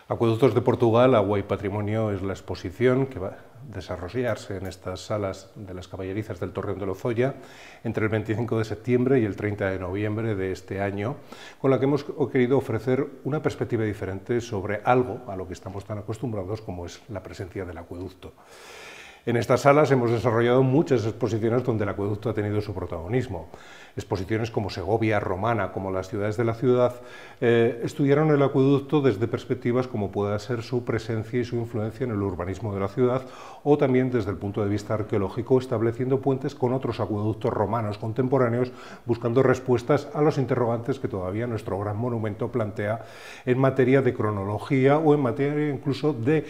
Acueductos de Portugal, Agua y Patrimonio es la exposición que va a desarrollarse en estas salas de las caballerizas del Torreón de Lozoya entre el 25 de septiembre y el 30 de noviembre de este año, con la que hemos querido ofrecer una perspectiva diferente sobre algo a lo que estamos tan acostumbrados como es la presencia del acueducto. En estas salas hemos desarrollado muchas exposiciones donde el acueducto ha tenido su protagonismo. Exposiciones como Segovia, Romana, como las ciudades de la ciudad, estudiaron el acueducto desde perspectivas como pueda ser su presencia y su influencia en el urbanismo de la ciudad, o también desde el punto de vista arqueológico, estableciendo puentes con otros acueductos romanos contemporáneos, buscando respuestas a los interrogantes que todavía nuestro gran monumento plantea en materia de cronología o en materia incluso de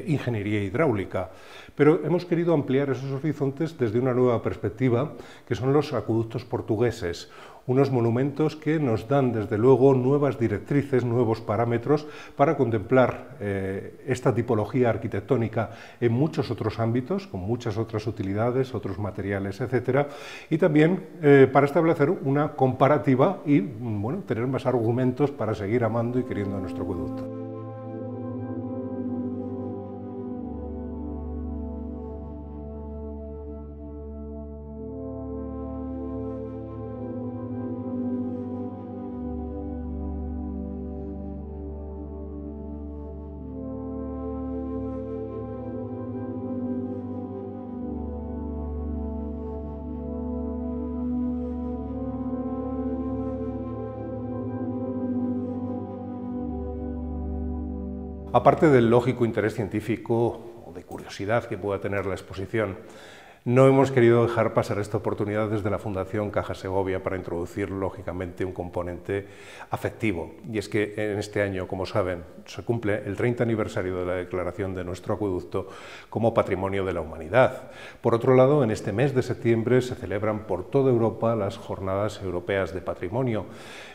ingeniería hidráulica. Pero hemos querido ampliar esos horizontes desde una nueva perspectiva, que son los acueductos portugueses, unos monumentos que nos dan desde luego nuevas directrices, nuevos parámetros para contemplar esta tipología arquitectónica en muchos otros ámbitos, con muchas otras utilidades, otros materiales, etcétera, y también para establecer una comparativa y bueno, tener más argumentos para seguir amando y queriendo a nuestro acueducto. Aparte del lógico interés científico o de curiosidad que pueda tener la exposición, no hemos querido dejar pasar esta oportunidad desde la Fundación Caja Segovia para introducir, lógicamente, un componente afectivo. Y es que en este año, como saben, se cumple el 30 aniversario de la declaración de nuestro acueducto como Patrimonio de la Humanidad. Por otro lado, en este mes de septiembre se celebran por toda Europa las Jornadas Europeas de Patrimonio,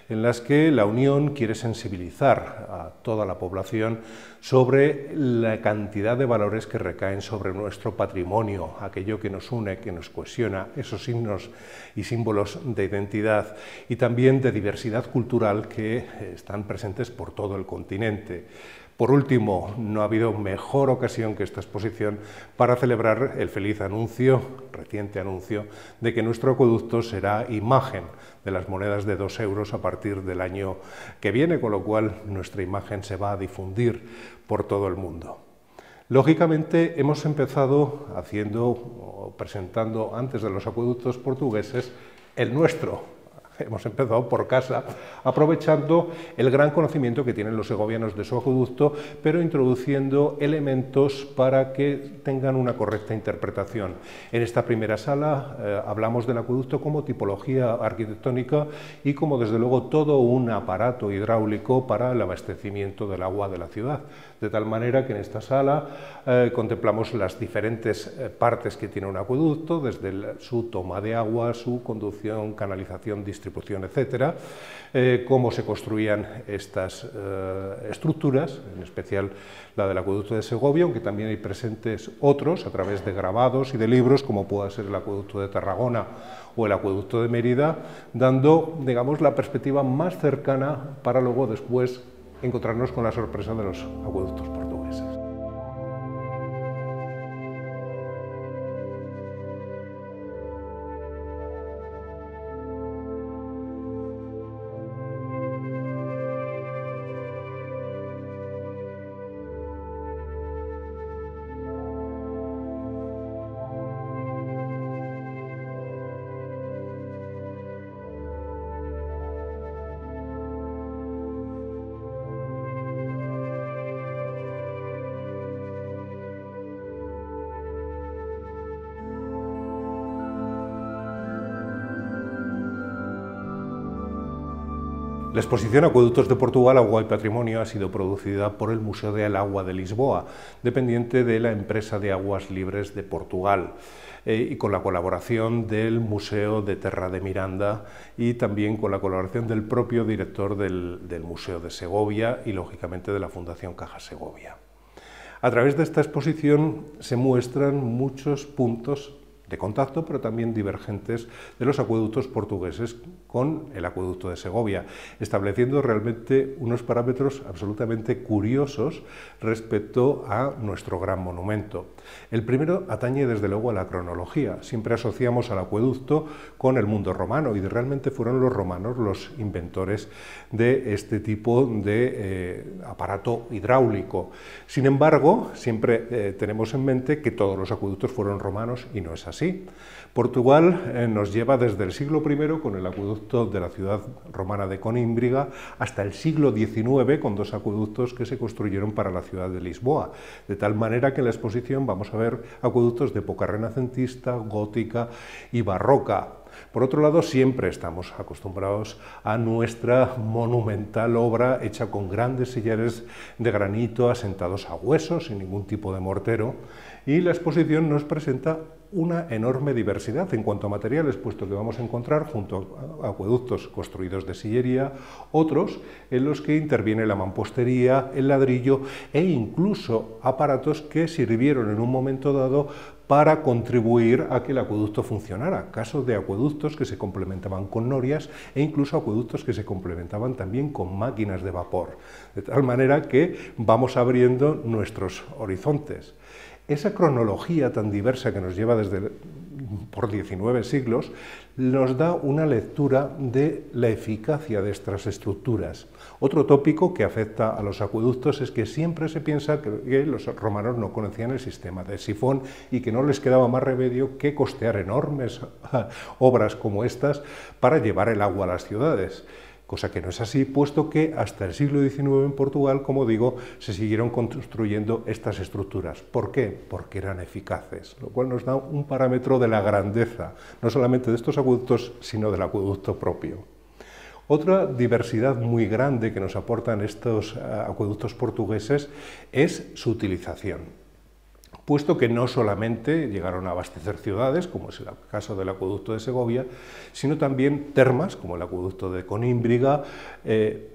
en las que la Unión quiere sensibilizar a toda la población sobre la cantidad de valores que recaen sobre nuestro patrimonio, aquello que nos une, que nos cohesiona, esos signos y símbolos de identidad y también de diversidad cultural que están presentes por todo el continente. Por último, no ha habido mejor ocasión que esta exposición para celebrar el feliz anuncio, reciente anuncio, de que nuestro acueducto será imagen de las monedas de 2 euros a partir del año que viene, con lo cual nuestra imagen se va a difundir por todo el mundo. Lógicamente, hemos empezado presentando antes de los acueductos portugueses el nuestro. Hemos empezado por casa, aprovechando el gran conocimiento que tienen los segovianos de su acueducto, pero introduciendo elementos para que tengan una correcta interpretación. En esta primera sala hablamos del acueducto como tipología arquitectónica y como, desde luego, todo un aparato hidráulico para el abastecimiento del agua de la ciudad. De tal manera que en esta sala contemplamos las diferentes partes que tiene un acueducto, desde su toma de agua, su conducción, canalización, distribución, etcétera, cómo se construían estas estructuras, en especial la del acueducto de Segovia, aunque también hay presentes otros a través de grabados y de libros, como pueda ser el acueducto de Tarragona o el acueducto de Mérida, dando, digamos, la perspectiva más cercana para luego después encontrarnos con la sorpresa de los acueductos portugueses. La exposición Acueductos de Portugal, Agua y Patrimonio ha sido producida por el Museo del Agua de Lisboa, dependiente de la empresa de Aguas Libres de Portugal, y con la colaboración del Museo de Terra de Miranda y también con la colaboración del propio director del Museo de Segovia y, lógicamente, de la Fundación Caja Segovia. A través de esta exposición se muestran muchos puntos de contacto, pero también divergentes de los acueductos portugueses con el acueducto de Segovia, estableciendo realmente unos parámetros absolutamente curiosos respecto a nuestro gran monumento. El primero atañe desde luego a la cronología. Siempre asociamos al acueducto con el mundo romano y realmente fueron los romanos los inventores de este tipo de aparato hidráulico. Sin embargo, siempre tenemos en mente que todos los acueductos fueron romanos y no es así. Portugal nos lleva desde el siglo I con el acueducto de la ciudad romana de Conímbriga hasta el siglo XIX con dos acueductos que se construyeron para la ciudad de Lisboa, de tal manera que en la exposición vamos a ver acueductos de época renacentista, gótica y barroca. Por otro lado, siempre estamos acostumbrados a nuestra monumental obra hecha con grandes sillares de granito asentados a hueso, sin ningún tipo de mortero, y la exposición nos presenta una enorme diversidad en cuanto a materiales, puesto que vamos a encontrar junto a acueductos construidos de sillería, otros en los que interviene la mampostería, el ladrillo e incluso aparatos que sirvieron en un momento dado para contribuir a que el acueducto funcionara, casos de acueductos que se complementaban con norias e incluso acueductos que se complementaban también con máquinas de vapor, de tal manera que vamos abriendo nuestros horizontes. Esa cronología tan diversa que nos lleva por 19 siglos nos da una lectura de la eficacia de estas estructuras. Otro tópico que afecta a los acueductos es que siempre se piensa que los romanos no conocían el sistema de sifón y que no les quedaba más remedio que costear enormes obras como estas para llevar el agua a las ciudades. Cosa que no es así, puesto que hasta el siglo XIX en Portugal, como digo, se siguieron construyendo estas estructuras. ¿Por qué? Porque eran eficaces, lo cual nos da un parámetro de la grandeza, no solamente de estos acueductos, sino del acueducto propio. Otra diversidad muy grande que nos aportan estos acueductos portugueses es su utilización, puesto que no solamente llegaron a abastecer ciudades, como es el caso del acueducto de Segovia, sino también termas, como el acueducto de Conímbriga,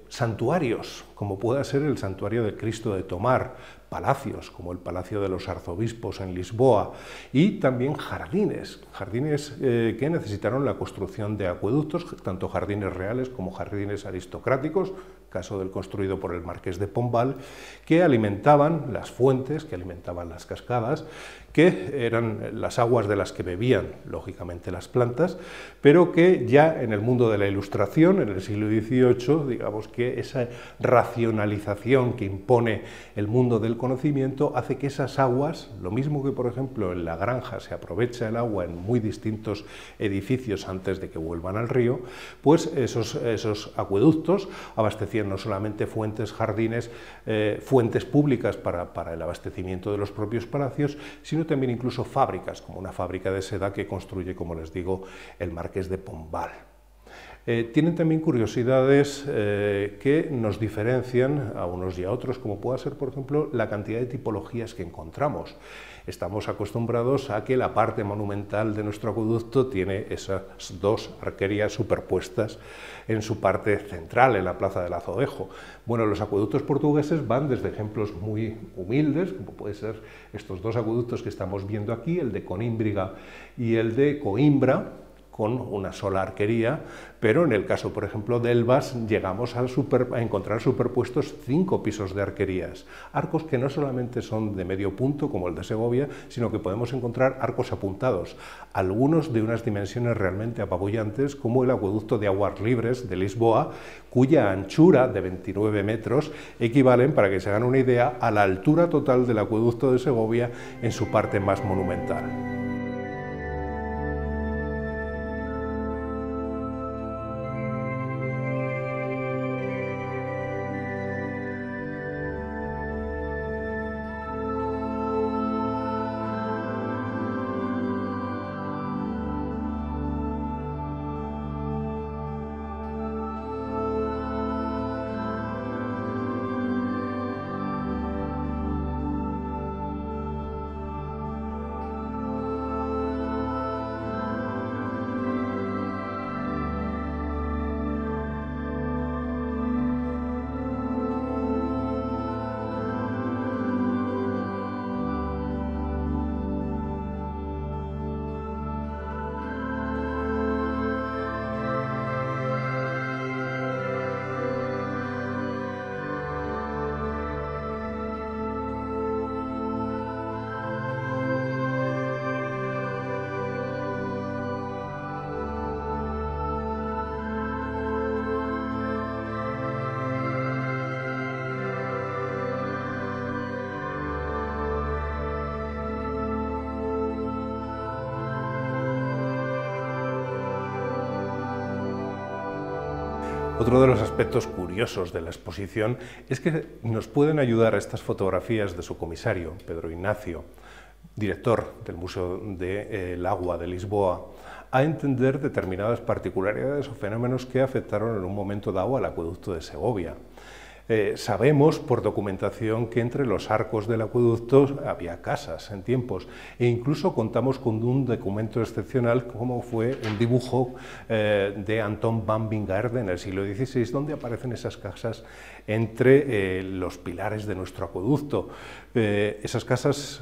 santuarios, como pueda ser el santuario de Cristo de Tomar, palacios, como el Palacio de los Arzobispos en Lisboa, y también jardines que necesitaron la construcción de acueductos, tanto jardines reales como jardines aristocráticos, caso del construido por el Marqués de Pombal, que alimentaban las fuentes, que alimentaban las cascadas, que eran las aguas de las que bebían, lógicamente, las plantas, pero que ya en el mundo de la Ilustración, en el siglo XVIII, digamos que esa racionalización que impone el mundo del conocimiento hace que esas aguas, lo mismo que, por ejemplo, en la granja se aprovecha el agua en muy distintos edificios antes de que vuelvan al río, pues esos acueductos abastecían no solamente fuentes, jardines, fuentes públicas para el abastecimiento de los propios palacios, sino también incluso fábricas, como una fábrica de seda que construye, como les digo, el Marqués de Pombal. Tienen también curiosidades que nos diferencian a unos y a otros, como pueda ser, por ejemplo, la cantidad de tipologías que encontramos. Estamos acostumbrados a que la parte monumental de nuestro acueducto tiene esas dos arquerías superpuestas en su parte central, en la plaza del Azodejo. Bueno, los acueductos portugueses van desde ejemplos muy humildes, como puede ser estos dos acueductos que estamos viendo aquí, el de Conímbriga y el de Coimbra, con una sola arquería, pero en el caso, por ejemplo, de Elvas, llegamos a encontrar superpuestos 5 pisos de arquerías, arcos que no solamente son de medio punto, como el de Segovia, sino que podemos encontrar arcos apuntados, algunos de unas dimensiones realmente apabullantes, como el acueducto de Aguas Libres de Lisboa, cuya anchura de 29 metros equivalen, para que se hagan una idea, a la altura total del acueducto de Segovia en su parte más monumental. Otro de los aspectos curiosos de la exposición es que nos pueden ayudar estas fotografías de su comisario, Pedro Ignacio, director del Museo del Agua de Lisboa, a entender determinadas particularidades o fenómenos que afectaron en un momento dado al acueducto de Segovia. Sabemos por documentación que entre los arcos del acueducto había casas en tiempos e incluso contamos con un documento excepcional como fue un dibujo de Anton van Wingaerde en el siglo XVI donde aparecen esas casas entre los pilares de nuestro acueducto. Esas casas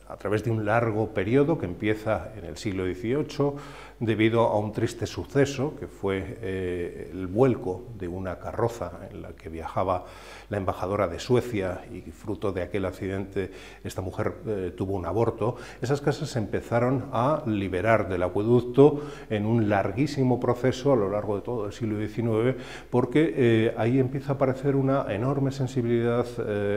a través de un largo periodo que empieza en el siglo XVIII debido a un triste suceso que fue el vuelco de una carroza en la que viajaba la embajadora de Suecia y fruto de aquel accidente esta mujer tuvo un aborto. Esas casas se empezaron a liberar del acueducto en un larguísimo proceso a lo largo de todo el siglo XIX porque ahí empieza a aparecer una enorme sensibilidad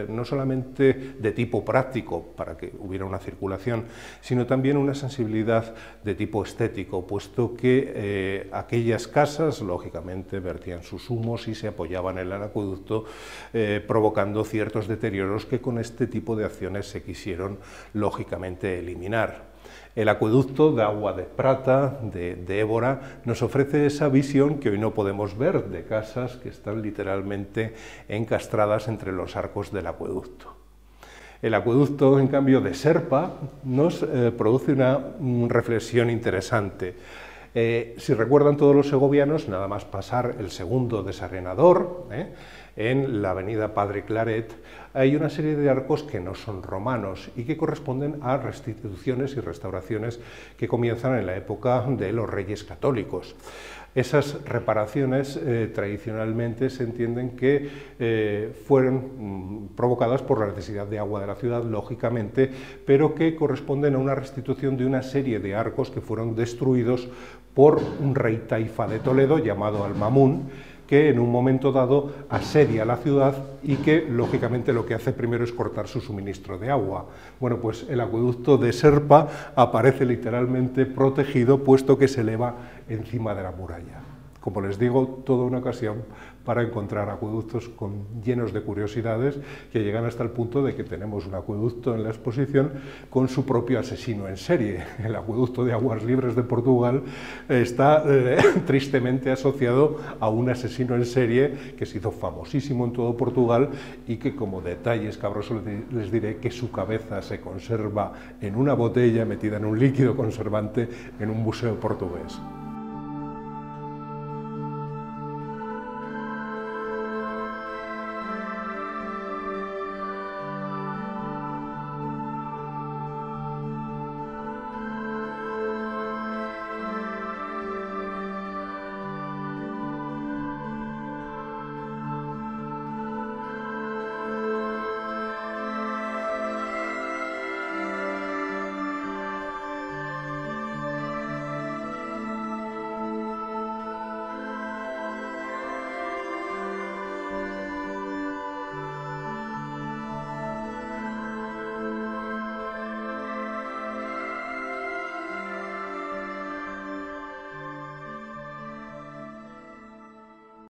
no solamente de tipo práctico para que hubiera una circulación, sino también una sensibilidad de tipo estético, puesto que aquellas casas, lógicamente, vertían sus humos y se apoyaban en el acueducto, provocando ciertos deterioros que con este tipo de acciones se quisieron, lógicamente, eliminar. El acueducto de Agua de Prata, de Évora, nos ofrece esa visión que hoy no podemos ver, de casas que están literalmente encastradas entre los arcos del acueducto. El acueducto, en cambio, de Serpa, nos produce una reflexión interesante. Si recuerdan todos los segovianos, nada más pasar el segundo desarenador, en la avenida Padre Claret, hay una serie de arcos que no son romanos y que corresponden a restituciones y restauraciones que comienzan en la época de los Reyes Católicos. Esas reparaciones tradicionalmente se entienden que fueron provocadas por la necesidad de agua de la ciudad, lógicamente, pero que corresponden a una restitución de una serie de arcos que fueron destruidos por un rey taifa de Toledo llamado Al-Mamún, que en un momento dado asedia la ciudad y que, lógicamente, lo que hace primero es cortar su suministro de agua. Bueno, pues el acueducto de Serpa aparece literalmente protegido, puesto que se eleva encima de la muralla. Como les digo, toda una ocasión para encontrar acueductos llenos de curiosidades que llegan hasta el punto de que tenemos un acueducto en la exposición con su propio asesino en serie. El acueducto de Aguas Libres de Portugal está tristemente asociado a un asesino en serie que se hizo famosísimo en todo Portugal y que, como detalle escabroso, les diré que su cabeza se conserva en una botella metida en un líquido conservante en un museo portugués.